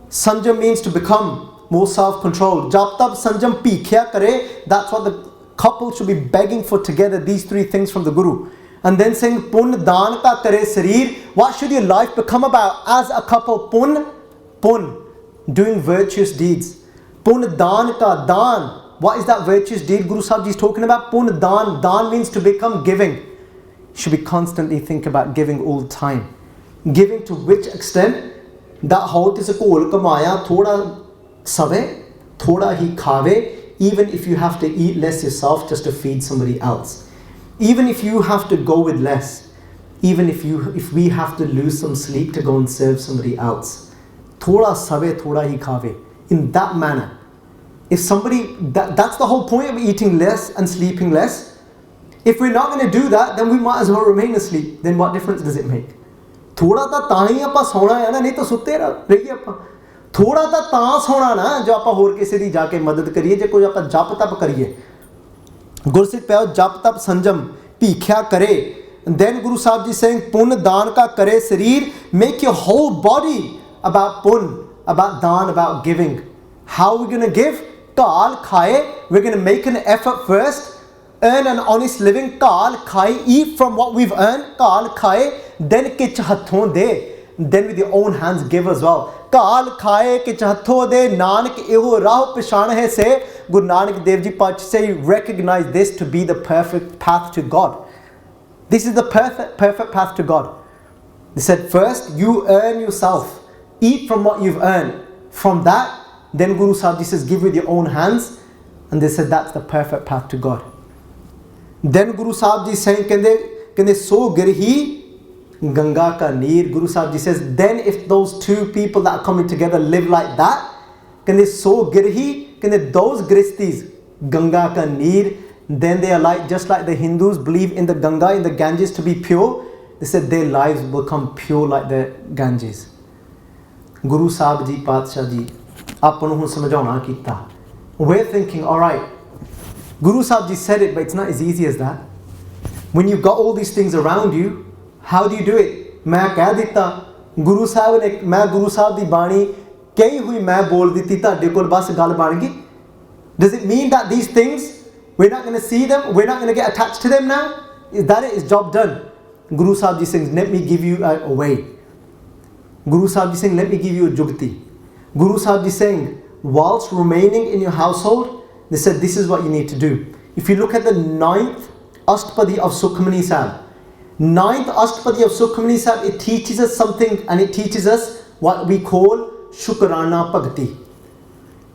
Speaker 1: Sanjam means to become more self-controlled. Jap Tap Sanjam Pikhya Kare. That's what the couple should be begging for together. These three things from the Guru. And then saying Pun Daan Ka Kare Sarir. What should your life become about as a couple? Pun. doing virtuous deeds. Pun daan ka daan. What is that virtuous deed Guru Sahib Ji is talking about? Pun daan. Daan means to become giving. You should be constantly think about giving all the time. Giving to which extent? That how tis kol kamaya thoda save, thoda hi khave, even if you have to eat less yourself just to feed somebody else. Even if you have to go with less. Even if we have to lose some sleep to go and serve somebody else. Thoda save, thoda hi khave. In that manner. If somebody, that's the whole point of eating less and sleeping less. If we're not going to do that, then we might as well remain asleep. Then what difference does it make? थोड़ा ਤਾਂ ਹੀ ਆਪਾਂ ਸੌਣਾ ਹੈ ਨਾ, ਨਹੀਂ ਤਾਂ ਸੁੱਤੇ ਰਹੀਏ ਆਪਾਂ. ਥੋੜਾ ਤਾਂ ਸੌਣਾ ਨਾ ਜੋ ਆਪਾਂ ਹੋਰ ਕਿਸੇ ਦੀ ਜਾ ਕੇ ਮਦਦ ਕਰੀਏ, ਜੇ ਕੋਈ ਆਪਾਂ ਜਪ ਤਪ ਕਰੀਏ. ਗੁਰਸਿੱਖ ਪਿਓ ਜਪ ਤਪ ਸੰਜਮ ਭੀਖਿਆ ਕਰੇ. Then Guru Sahib Ji saying ਪੁੰਨ ਦਾਨ ਕਾ ਕਰੇ ਸਰੀਰ. Make your whole body about ਪੁੰਨ, about ਦਾਨ, about giving. How are we going to give? ਘਾਲ ਖਾਏ. We're going to make an effort first. Earn an honest living. ਘਾਲ ਖਾਏ. Eat from what we've earned. ਘਾਲ ਖਾਏ. Then ਕਿਛ ਹੱਥੋਂ ਦੇ. Then with your own hands give as well. ਘਾਲ ਖਾਏ ਕਿਛ ਹੱਥੋਂ ਦੇ. ਨਾਨਕ ਇਹੋ ਰਾਹ ਪਛਾਣ ਹੈ ਸੇ. Guru Nanak Dev Ji Pacha say recognize this to be the perfect path to God. This is the perfect path to God. They said first you earn yourself. Eat from what you've earned. From that, then Guru Sahib Ji says give with your own hands. And they said that's the perfect path to God. Then Guru Sahib Ji saying kende so girhi Ganga ka neer. Guru Sahib Ji says then if those two people that are coming together live like that, kende so girhi, kende those gristis Ganga ka neer, then they are like, just like the Hindus believe in the Ganga, in the Ganges to be pure. They said their lives will become pure like the Ganges. Guru Sahib Ji Patsha Ji ਆਪਾਂ ਨੂੰ ਹੁਣ ਸਮਝਾਉਣਾ ਕੀਤਾ. We're thinking, all right, Guru Sahib Ji said it, but it's not as easy as that. When you've got all these things around you, how do you do it? ਮੈਂ ਕਹਿ ਦਿੱਤਾ, ਗੁਰੂ ਸਾਹਿਬ ਨੇ, ਮੈਂ ਗੁਰੂ ਸਾਹਿਬ ਦੀ ਬਾਣੀ ਕਹੀ ਹੋਈ ਮੈਂ ਬੋਲ ਦਿੱਤੀ, ਤੁਹਾਡੇ ਕੋਲ ਬਸ ਗੱਲ ਬਣ ਗਈ. Does it mean that these things, we're not going to see them, we're not going to get attached to them now? Is that it? Is job done? Guru Sahib Ji saying, let me give you a way. Guru Sahib Ji saying, let me give you a jugti. Guru Sahib Ji saying, whilst remaining in your household, they said this is what you need to do. If you look at the 9th Ashtapadi of Sukhmani Sahib, 9th Ashtapadi of Sukhmani Sahib, it teaches us something, and it teaches us what we call Shukrana Bhakti.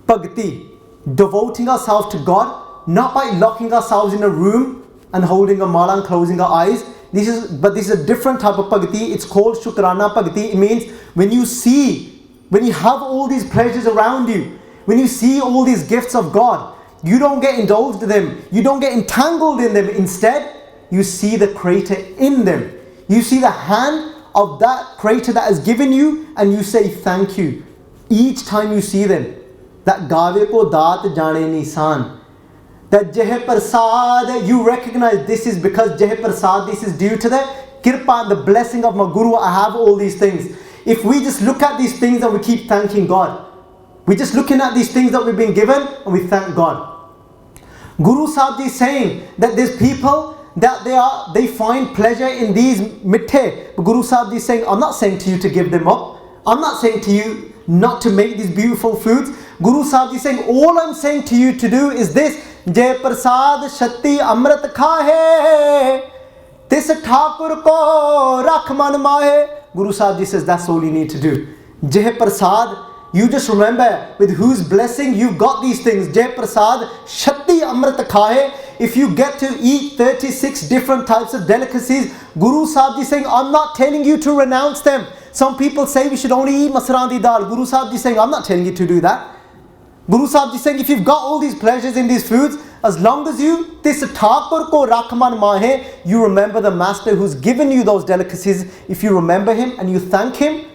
Speaker 1: Bhakti, devoting ourselves to God, not by locking ourselves in a room and holding a mala and closing our eyes. This is a different type of bhakti. It's called Shukrana Bhakti. It means when you have all these pleasures around you, when you see all these gifts of God, you don't get indulged in them, you don't get entangled in them. Instead, you see the Creator in them. You see the hand of that Creator that has given you, and you say thank you each time you see them. That Gave ko daat jane nisan. That Jeh Prasad, you recognize this is because Jeh Prasad, this is due to the Kirpa and the blessing of my Guru. I have all these things. If we just look at these things and we keep thanking God, we're just looking at these things that we've been given and we thank God. Guru Sahib Ji is saying that there's people that they find pleasure in these mithe. But Guru Sahib Ji is saying, I'm not saying to you to give them up. I'm not saying to you not to make these beautiful foods. Guru Sahib Ji is saying, all I'm saying to you to do is this. Jai Prasad Shakti Amrit Khahe, Tis Thakur Ko Rakh Man Mahe. Guru Sahib Ji says that's all you need to do. Jai Prasad, you just remember with whose blessing you've got these things. Jai Prasad Shakti Amrit Khahe. If you get to eat 36 different types of delicacies, Guru Sahib Ji is saying, I'm not telling you to renounce them. Some people say we should only eat masaran di dal. Guru Sahib Ji is saying, I'm not telling you to do that. Guru Sahib Ji is saying, if you've got all these pleasures in these foods, as long as you, tis thakur ko rakman mahe, you remember the master who's given you those delicacies. If you remember him and you thank him,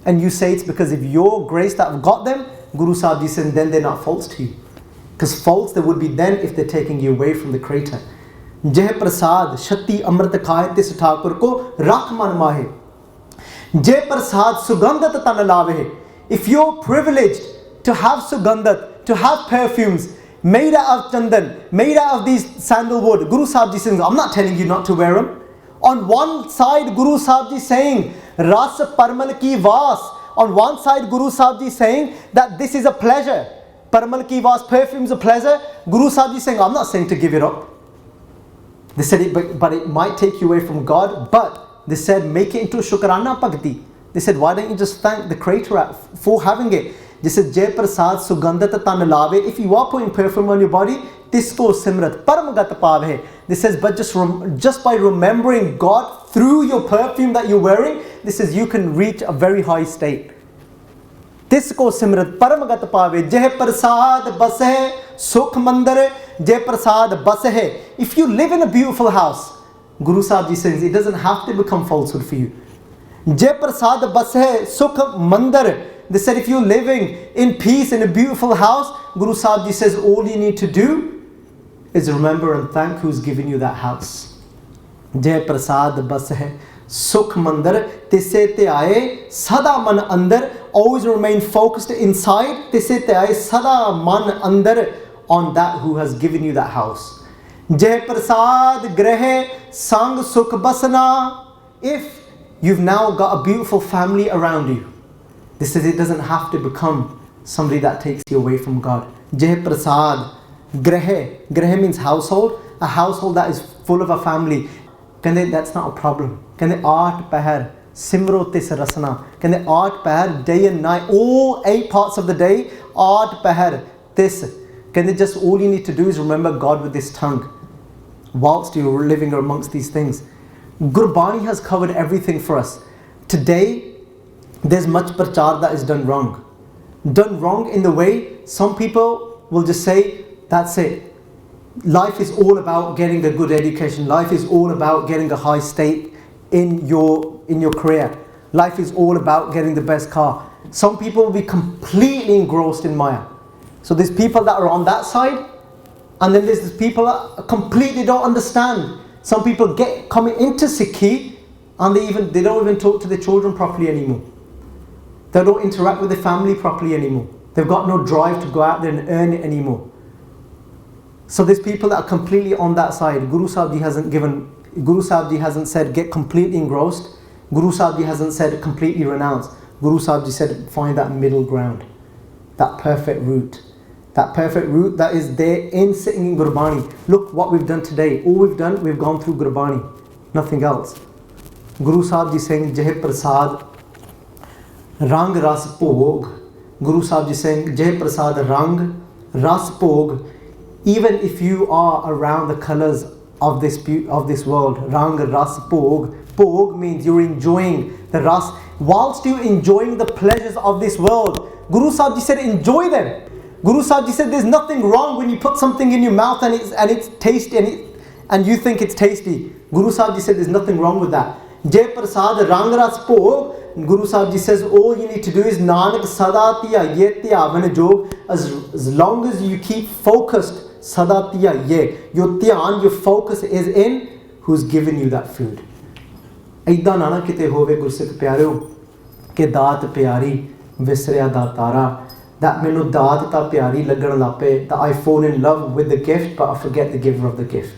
Speaker 1: and you say it's because of your grace that I've got them, Guru Sahib Ji said, then they're not false to you. Because false they would be then if they're taking you away from the Creator. Jai Prasad Shakti Amrit Khaye tis thakur ko rakman mahe. Jai Prasad Sugandhat tan lave. If you're privileged to have sugandhat, to have perfumes made out of chandan, made out of these sandalwood, Guru Sahib Ji says, I'm not telling you not to wear them. On one side, Guru Sahib Ji saying, Ras parmal ki vas, On one side, Guru Sahib Ji is saying that this is a pleasure. Parmal ki was perfume is a pleasure. Guru Sahib Ji is saying, I'm not saying to give it up. They said, but it might take you away from God. But they said, make it into shukrana bhakti. They said, why don't you just thank the Creator for having it? They said, Jai Prasad Sugandhat Tan Lave. If you are putting perfume on your body, Tisko Simrat Paramagat Pave. This says, but just by remembering God through your perfume that you're wearing, this says you can reach a very high state. Tisko Simrat Paramagat Pave. Jai Prasad Bashe Sukh Mandar. Jai Prasad Bashe. If you live in a beautiful house, Guru Sahib Ji says it doesn't have to become falsehood for you. Jai Prasad Bashe Sukh Mandar. They said if you're living in peace in a beautiful house, Guru Sahib Ji says all you need to do is remember and thank who's given you that house. Jai Prasad Bashe Sukh Mandar. Tisse te aaye sada man andar. Always remain focused inside. Tisse te aaye sada man andar on that who has given you that house. Jai Prasad Grahe Sang Sukh Basana. If you've now got a beautiful family around you, this says it doesn't have to become somebody that takes you away from God. Jai Prasad Grahe. Grahe means household. A household that is full of a family. That's not a problem. Aat Pahar Simro Tis Rasana. Aat Pahar day and night. All 8 parts of the day. Aat Pahar Tis. Just all you need to do is remember God with this tongue whilst you're living amongst these things. Gurbani has covered everything for us. Today, there's much prachar that is done wrong. Done wrong in the way some people will just say, that's it. Life is all about getting a good education. Life is all about getting a high state in your career. Life is all about getting the best car. Some people will be completely engrossed in Maya. So there's people that are on that side, and then there's people that completely don't understand. Some people coming into Sikhi and they don't even talk to their children properly anymore. They don't interact with their family properly anymore. They've got no drive to go out there and earn it anymore. So there's people that are completely on that side. Guru Sahib Ji hasn't said get completely engrossed. Guru Sahib Ji hasn't said completely renounce. Guru Sahib Ji said find that middle ground, that perfect route. That perfect route that is there in sitting in Gurbani. Look what we've done today. All we've done, we've gone through Gurbani. Nothing else. Guru Sahib Ji saying, Jai Prasad Rang Ras Bhog. Guru Sahib Ji saying, Jai Prasad Rang Ras Bhog. Even if you are around the colours of this world, Rang Ras Bhog. Bhog means you're enjoying the Ras. Whilst you're enjoying the pleasures of this world, Guru Sahib Ji said, enjoy them. Guru Sahib Ji said there's nothing wrong when you put something in your mouth and it's tasty and you think it's tasty. Guru Sahib Ji said there's nothing wrong with that. Jai Prasad Rang Ras Bhog. Guru Sahib Ji says all you need to do is Nanak Sada Tiya Ye Tiya Van Jog. As long as you keep focused, Sada Tiya Ye. Your Tiyan, your focus is in who's given you that food. Aida Nana Kite Hove Gursikh Pyareo Ke Daat Pyari Visriya Datara. That menu daat ta pyari lagan lape, that I fall in love with the gift but I forget the giver of the gift.